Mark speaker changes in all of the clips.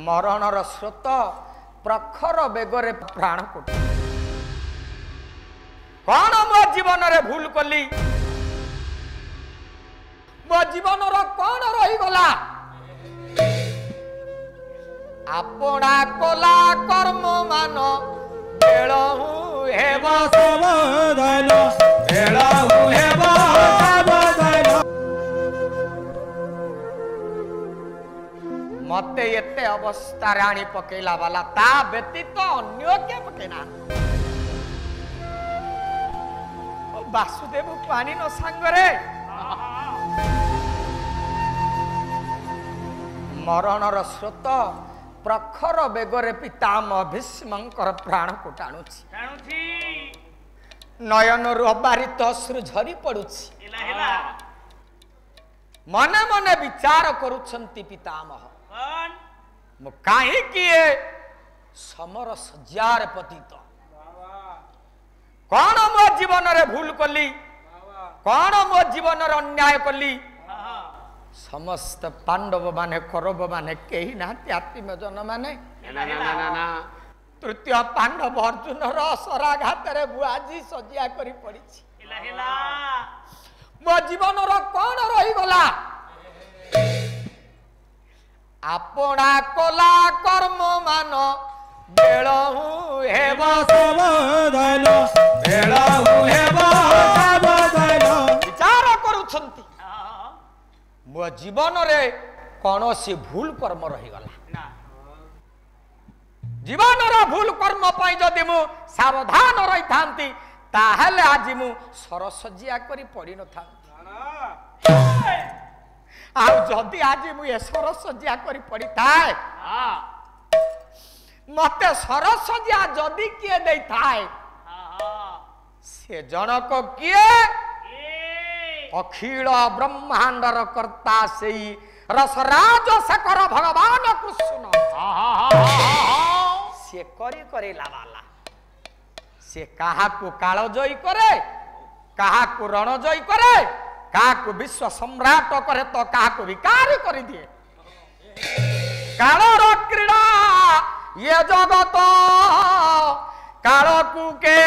Speaker 1: मरणर स्रोत प्रखर बेगरे प्राण कोट कौन मो जीवन रे भूल कली मो जीवन कौन रही गला आपणा कोला कर्म मान बेलहु हेब सावधान बेलहु हेब सावधान मते एते अवस्था राणी पकेला वाला ता व्यतीत अन्य के पकेना वासुदेव पानी न सांगरे मरणर स्रोत प्रखर बेगरे पितामह भीष्मंकर प्राण को टाणुछि नयन अबारित अश्रु झरी पड़ुछि मने मने विचार करुछंती पितामह मु काहे किए समर सज्जार पतित कौन मो जीवन रे भूल कली कौन मो जीवन रे अन्याय कली समस्त पांडव माने कौरव माने केही नाती आत्म जन माने तृतीय पांडव अर्जुन असराघात रे बुआजी सजिया करी पड़ी मो जीवन रो कौन रही गला आपणा कोला कर्म मान बेलहु हेब सावधान बेलहु हेब सावधान विचार करूछंती मो जीवन रे कौनसी भूल कर्म रही गला जीवन रो भूल कर्म पई जदि मु सावधान रही थांती ताहले आज मु सरसजिया करी पड़ी न थांती आ जदि आज मु ए सरसजिया करी पड़ी थाए मते सरसजिया जदि किए दे थाए से जनक किए अखिल ब्रह्मांडर कर्ता सेई रसराज शेखर भगवान कृष्ण से करी करे लावाला से कहा को काल जयी करे कहा को रण जयी करे कहा को विश्व सम्राट करे तो कहा को विकार कर दिए कालर क्रीड़ा ये जगत काल को के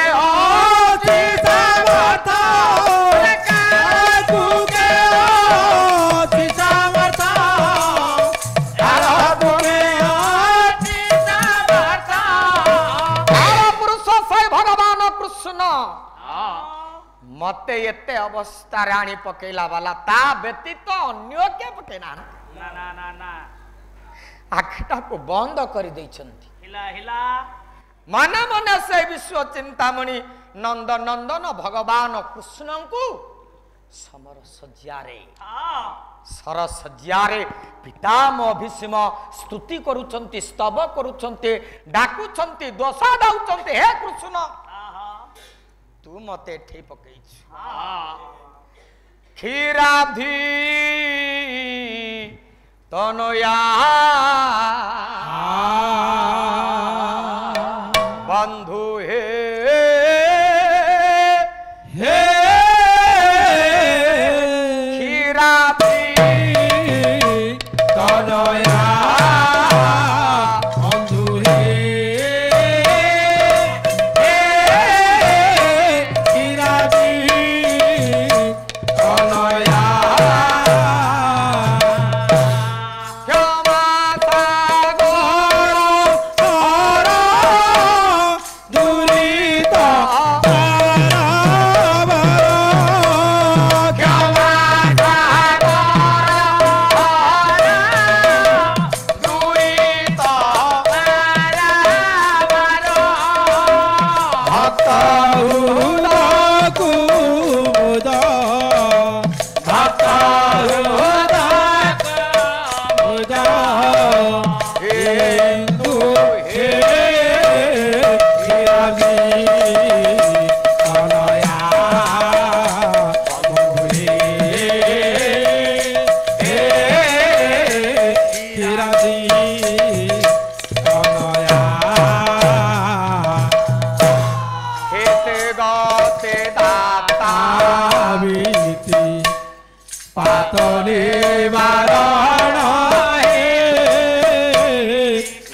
Speaker 1: मते एते अवस्था राणी पकेला वाला ता व्यतीत अन्य के पकेना आखिटा को बंद कर देइछंती मने मने से विश्व चिंतामणि नंद नंदन भगवान कृष्ण को समर सज्जारे सरसज्जारे पितामह भीष्म स्तुति करूछंती स्तव करूछंती डाकुछंती दोषा दाउछंती हे कृष्ण तू मते ठे पकईछ क्षीराब्धि तनया बंधु हे हे क्षीराब्धि तनया क्षमा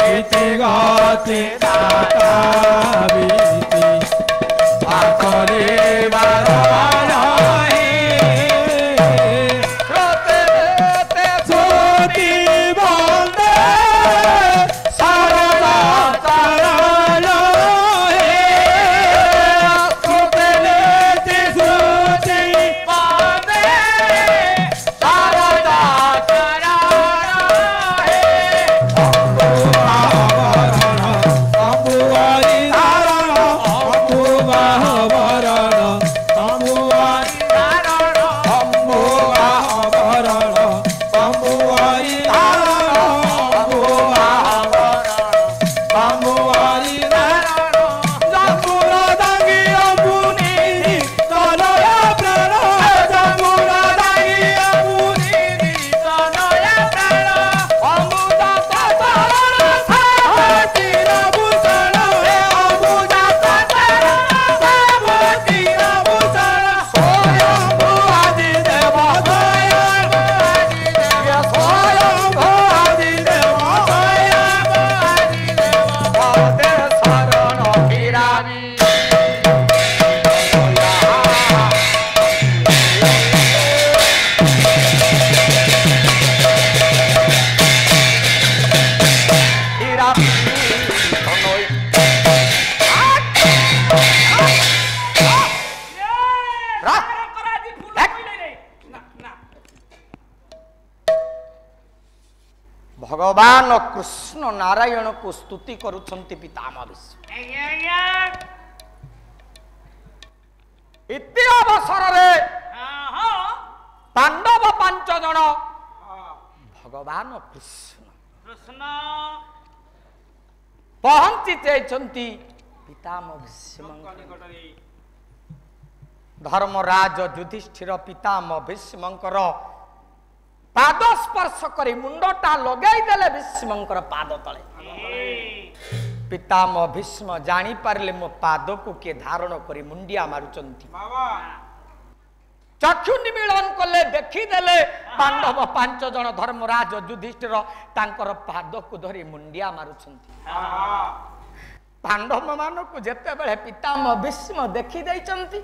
Speaker 2: इति गति दाता बीति आखरे बारण हे श्रुति बंदे शरण चरण हे श्रुति बंदे शरण चरण हे अम्बुवारी धारण अम्बुवाहवरण अम्बुवारी धारण अम्बुवाहवरण अम्बुवारी धारण अम्बुवाहवरण अम्बुवारी धारण जम्बुर दागी अम्बुनी तनय प्राण जम्बुर दागी अम्बुनी तनय प्राण अम्बुदात चरण सावतीर भूषण अम्बुदात चरण सावतीर भूषण स्वयंभू आदि देव स्वयंभू आदि देव भवते शरण गिरामी
Speaker 1: भगवान कृष्ण नारायण को स्तुति करुछन्ति पितामह भीष्म इति अवसर रे पांडव 5 जन भगवान कृष्ण पहुंची जाइछन्ति पितामह भीष्म धर्मराज युधिष्ठिर पितामह भीष्मंकर पाद स्पर्श करी मुंडटा लगाई देले भीष्मंकर पाद तले पितामह भीष्म जानी पारले मो पाद को के धारण करी मुंडिया मारुचंती चक्षु निमिलन कले देखी देले पांडव 5 जन धर्मराज युधिष्ठिर तांकर पाद को धरी मुंडिया मारुचंती पांडव मान को जेते बेले पितामह भीष्म देखी दैचंती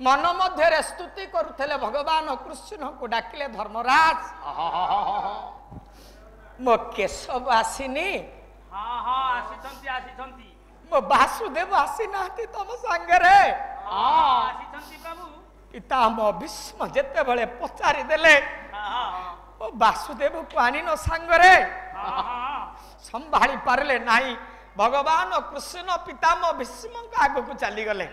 Speaker 1: मन मध्य स्तुति करुले भगवान कृष्ण को डाकिले धर्मराज मो केशव आसीनी मो वासुदेव आसी ना तम सांगे पितामह भीष्म जेते बेले पचारि देले ओ वासुदेव को आनी न सांगरे संभाली पारले नाही भगवान कृष्ण पितामह भीष्म आग को चली गले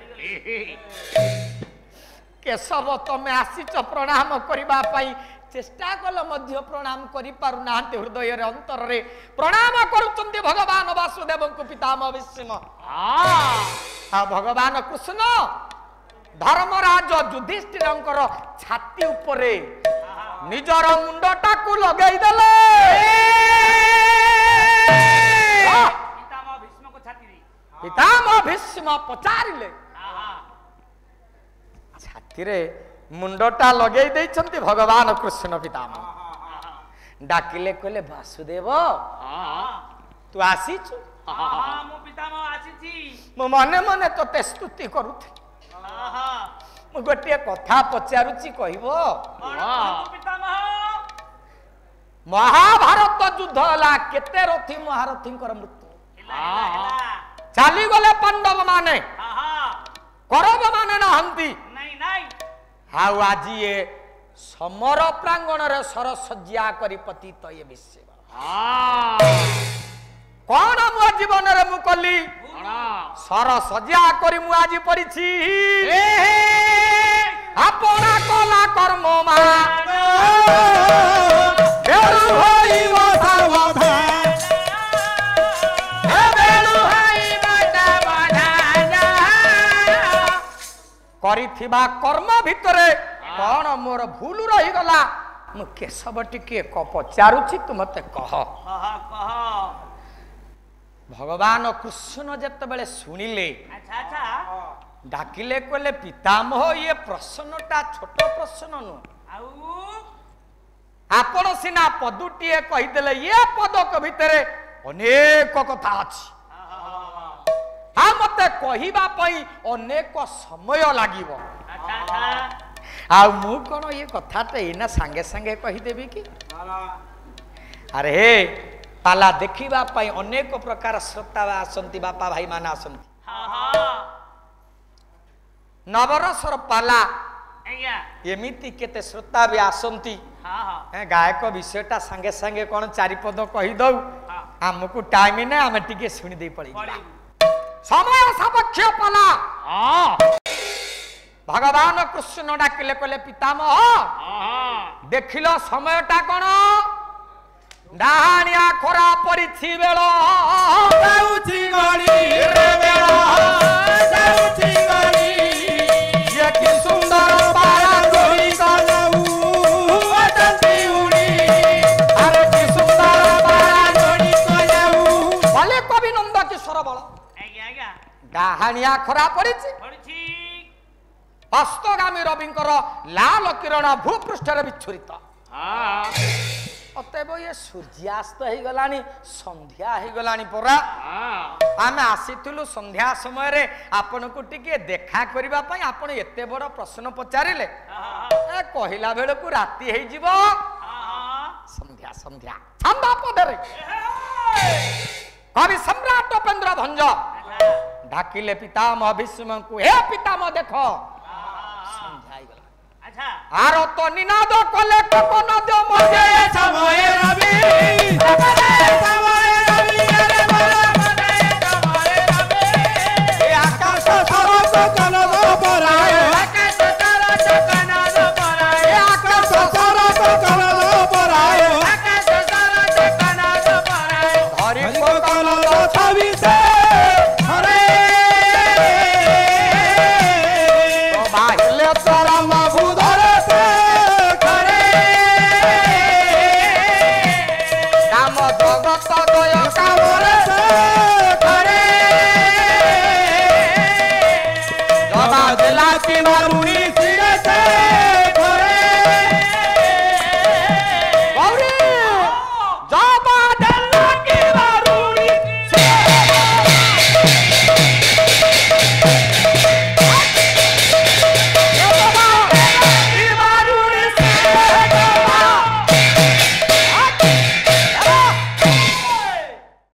Speaker 1: केशव तमे आसीच प्रणाम करिबा पई चेष्टा कल मध्य प्रणाम करि पारु नांते हृदय रे अंतर रे प्रणाम करूचंती भगवान वासुदेव को पितामह भीष्म आ भगवान कृष्ण धर्मराज युधिष्ठिरंकर छाती उपरे निजर मुंडटा को लगाई देले पितामह भीष्म पचारिले छाती रे मुंडटा लगे देइछन्ति भगवान कृष्ण पितामह डाकिले कहले वासुदेव तू आसीछु
Speaker 3: मो पितामह आसीछि
Speaker 1: मो मने मने तते स्तुति करूथि मो गोटे कथा पचारुछि कहबो
Speaker 3: पितामह
Speaker 1: महाभारत युद्ध हला केते रथी महारथींकर मृत्यु चाली गले पांडव माने कौरव माने नहंती हाउ आजी ये समर प्रांगण रे सरसज्जा करी पतित ये विषय कौन मो जीवन रे मु कली सरसज्जा करी मु आजी परिछि अपना कला कर्म मान बेलु होई वसावधा बेलु होई वसावधा करिथिबा कर्म भितरे कौन मोर भूल रही गला मु केशव टिके पचारुछि तू मते कह भगवान कृष्ण जत बेले सुनिले डाकिले कहले पितामह ये प्रश्नटा छोट प्रश्न नु आपण सिना पदुटीए कहिदेले ये पदक भितरे अनेक कथा अछि आ मते कहिबा पई अनेक समय लागिवो आ मु कोन ये कथाटे एना संगे संगे कहि देबी की अरे हे पाला देखिबा पई अनेक प्रकार श्रोता आसंती बापा भाई मान आसंती नवरसर पाला एमिति केते श्रोता भी आसंती गायक विषयटा संगे संगे कौन चारिपद कही दौ आमको टाइम ना आम टिके शुणी दे पड़ी समय सापेक्ष पाला भगवान कृष्ण डाकिले कहले पितामह देखिल समयटा कौन डाहानिया खरा पड़ी बेल
Speaker 2: जाउची गड़ी रे बेल जाउची गड़ी
Speaker 1: ये कि सुंदर पारा
Speaker 2: कोई कलऊ अटंती उड़ी
Speaker 1: अरे कि सुंदर पारा
Speaker 2: कोई कलऊ
Speaker 1: भले कवि नंद किशोर बल डाहानिया खरा पड़ी हस्तगामी रविंकर लाल किरण भूपृष्ठ विच्छुरित अतएव ये सूर्यास्त हो गलानी संध्या हो गलानी परा आम आसीलु संध्या समय रे आपन को टिके देखा करबा पई आपन एते बड़ प्रश्न पचारिले कहला बेल को राती हे जीवो संध्या संध्या छंदा पदरे कवि सम्राट उपेंद्र भंज ढाकिले पितामह भीष्म को हे पितामह देखो संध्या हो गला अच्छा आर तो निनाद कले कोन दो मजे
Speaker 2: समय रवि